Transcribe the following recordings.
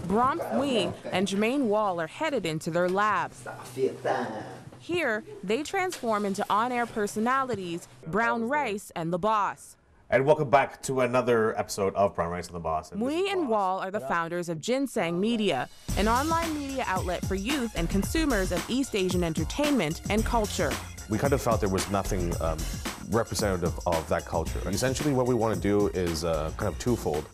Bron Mui and Jermaine Wall are headed into their lab. Here, they transform into on-air personalities, Brown Rice and the Boss. And welcome back to another episode of Brown Rice and the Boss. Mui and Wall are the founders of Ginseng Media, an online media outlet for youth and consumers of East Asian entertainment and culture. We kind of felt there was nothing representative of that culture. Essentially what we want to do is kind of twofold,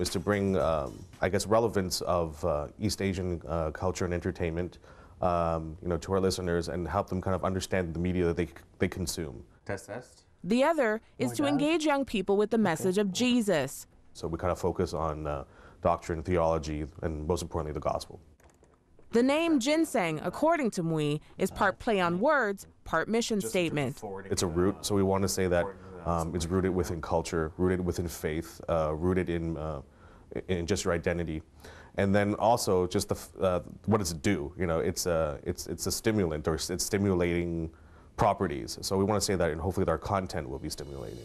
is to bring, I guess, relevance of East Asian culture and entertainment to our listeners and help them kind of understand the media that they consume. Test. The other is to engage young people with the message of Jesus. So we kind of focus on doctrine, theology, and most importantly, the gospel. The name Ginseng, according to Mui, is part play on words, part mission statement. It's a root, so we want to say that it's rooted within culture, rooted within faith, rooted in just your identity. And then also just what does it do? You know, it's a stimulant, or it's stimulating properties. So we want to say that, and hopefully our content will be stimulating.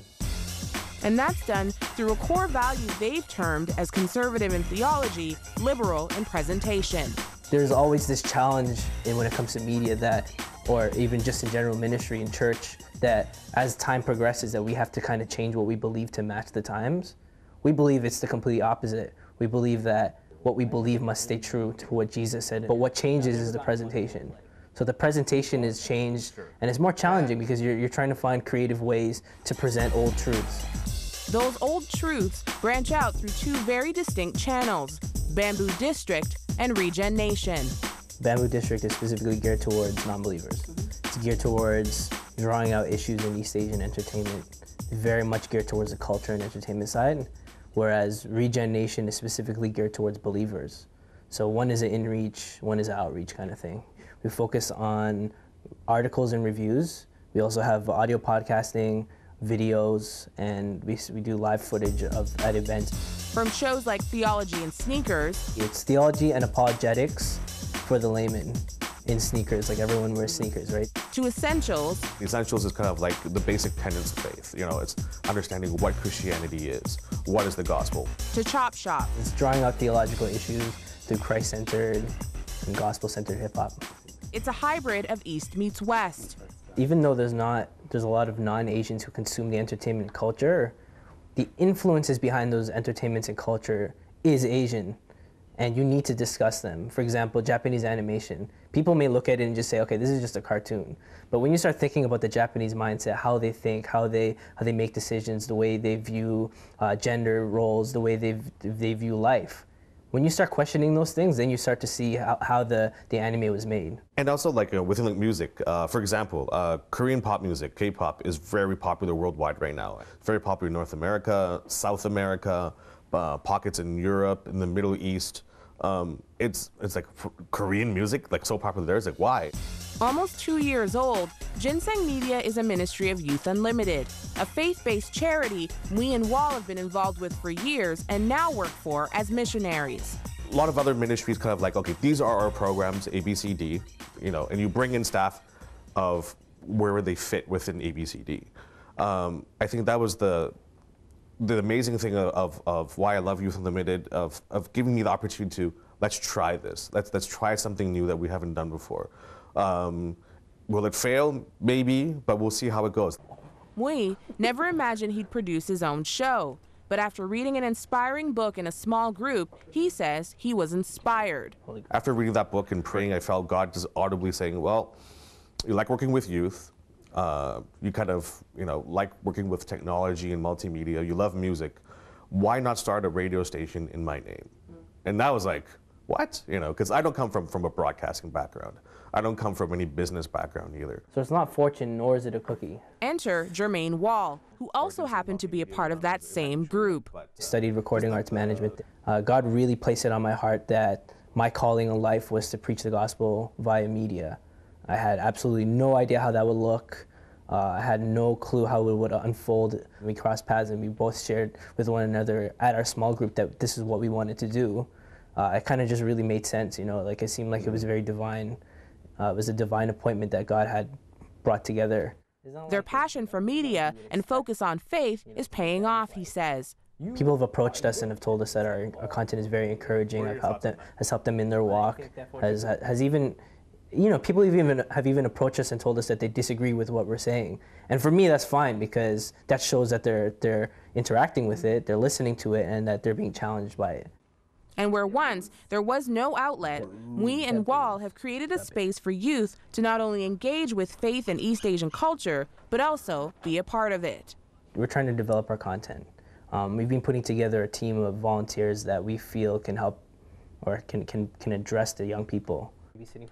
And that's done through a core value they've termed as conservative in theology, liberal in presentation. There's always this challenge when it comes to media or even just in general ministry in church, that as time progresses that we have to kind of change what we believe to match the times. We believe it's the complete opposite. We believe that what we believe must stay true to what Jesus said, but what changes is the presentation. So the presentation is changed, and it's more challenging because you're trying to find creative ways to present old truths. Those old truths branch out through two very distinct channels, Bamboo District and Regen Nation. Bamboo District is specifically geared towards non-believers. It's geared towards drawing out issues in East Asian entertainment, very much geared towards the culture and entertainment side, whereas Regen Nation is specifically geared towards believers. So one is an in-reach, one is an outreach kind of thing. We focus on articles and reviews. We also have audio podcasting, videos, and we do live footage at events. From shows like Theology and Sneakers. It's theology and apologetics for the layman in sneakers, like everyone wears sneakers, right? To Essentials. The Essentials is kind of like the basic tenets of faith. You know, it's understanding what Christianity is, what is the gospel. To Chop Shop. It's drawing out theological issues through Christ-centered and gospel-centered hip-hop. It's a hybrid of East meets West. Even though there's a lot of non-Asians who consume the entertainment culture, the influences behind those entertainments and culture is Asian, and you need to discuss them. For example, Japanese animation. People may look at it and just say, okay, this is just a cartoon. But when you start thinking about the Japanese mindset, how they think, how they make decisions, the way they view gender roles, the way they view life, when you start questioning those things, then you start to see how the anime was made. And also, like within like music, for example, Korean pop music, K-pop, is very popular worldwide right now. It's very popular in North America, South America, pockets in Europe, in the Middle East. It's like Korean music, like so popular there. It's like, why? Almost 2 years old, Ginseng Media is a ministry of Youth Unlimited, a faith-based charity Mui and Wall have been involved with for years and now work for as missionaries. A lot of other ministries kind of like, okay, these are our programs, A, B, C, D, you know, and you bring in staff of where they fit within A, B, C, D. I think that was the amazing thing of why I love Youth Unlimited, of giving me the opportunity to, let's try this. Let's try something new that we haven't done before. Will it fail? Maybe, but we'll see how it goes. Mui never imagined he'd produce his own show, but after reading an inspiring book in a small group, he says he was inspired. After reading that book and praying, I felt God just audibly saying, well, you like working with youth, you kind of, like working with technology and multimedia, you love music, why not start a radio station in my name? And that was like, what? Because I don't come from a broadcasting background. I don't come from any business background either. So it's not fortune, nor is it a cookie. Enter Jermaine Wall, who also happened to be a part of that same group. I studied recording arts management. God really placed it on my heart that my calling in life was to preach the gospel via media. I had absolutely no idea how that would look. I had no clue how it would unfold. We crossed paths and we both shared with one another at our small group that this is what we wanted to do. It kind of just really made sense, like it seemed like it was very divine. It was a divine appointment that God had brought together. Their passion for media and focus on faith is paying off, he says. People have approached us and have told us that our content is very encouraging, has helped them in their walk, has even, people have even approached us and told us that they disagree with what we're saying. And for me, that's fine, because that shows that they're interacting with it, they're listening to it, and that they're being challenged by it. And where once there was no outlet, we and Wall have created a space for youth to not only engage with faith and East Asian culture, but also be a part of it. We're trying to develop our content. We've been putting together a team of volunteers that we feel can help or can address the young people.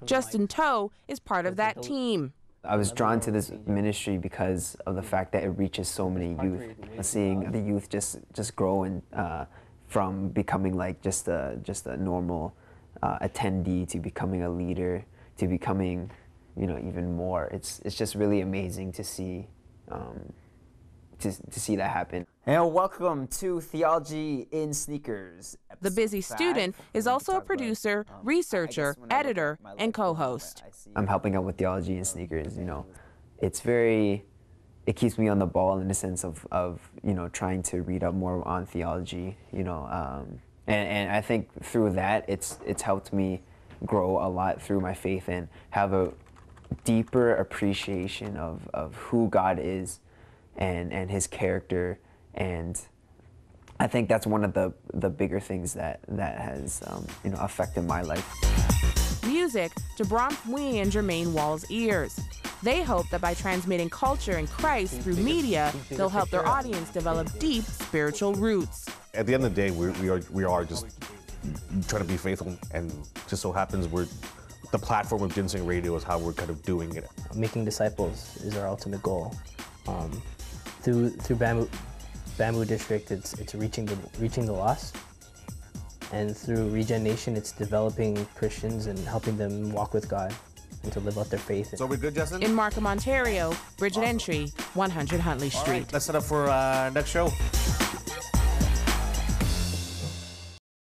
Justin Toe is part of that team. I was drawn to this ministry because of the fact that it reaches so many youth. Seeing the youth just grow and from becoming like just a normal attendee to becoming a leader to becoming, even more. It's just really amazing to see that happen. And welcome to Theology in Sneakers. The busy student is also a producer, researcher, editor, and co-host. I'm helping out with Theology in Sneakers. It keeps me on the ball in the sense of trying to read up more on theology. And I think through that it's helped me grow a lot through my faith and have a deeper appreciation of who God is and His character. And I think that's one of the bigger things that has affected my life. Music to Brom Wee and Jermaine Wall's ears. They hope that by transmitting culture and Christ through media, they'll help their audience develop deep spiritual roots. At the end of the day, we are just trying to be faithful, and just so happens the platform of Ginseng Radio is how we're kind of doing it. Making disciples is our ultimate goal. Through Bamboo District, it's reaching the lost, and through Regen Nation, it's developing Christians and helping them walk with God and to live out their faith. So we're good, Justin? In Markham, Ontario, Bridget Antwi, 100 Huntley Street. All right, let's set up for next show.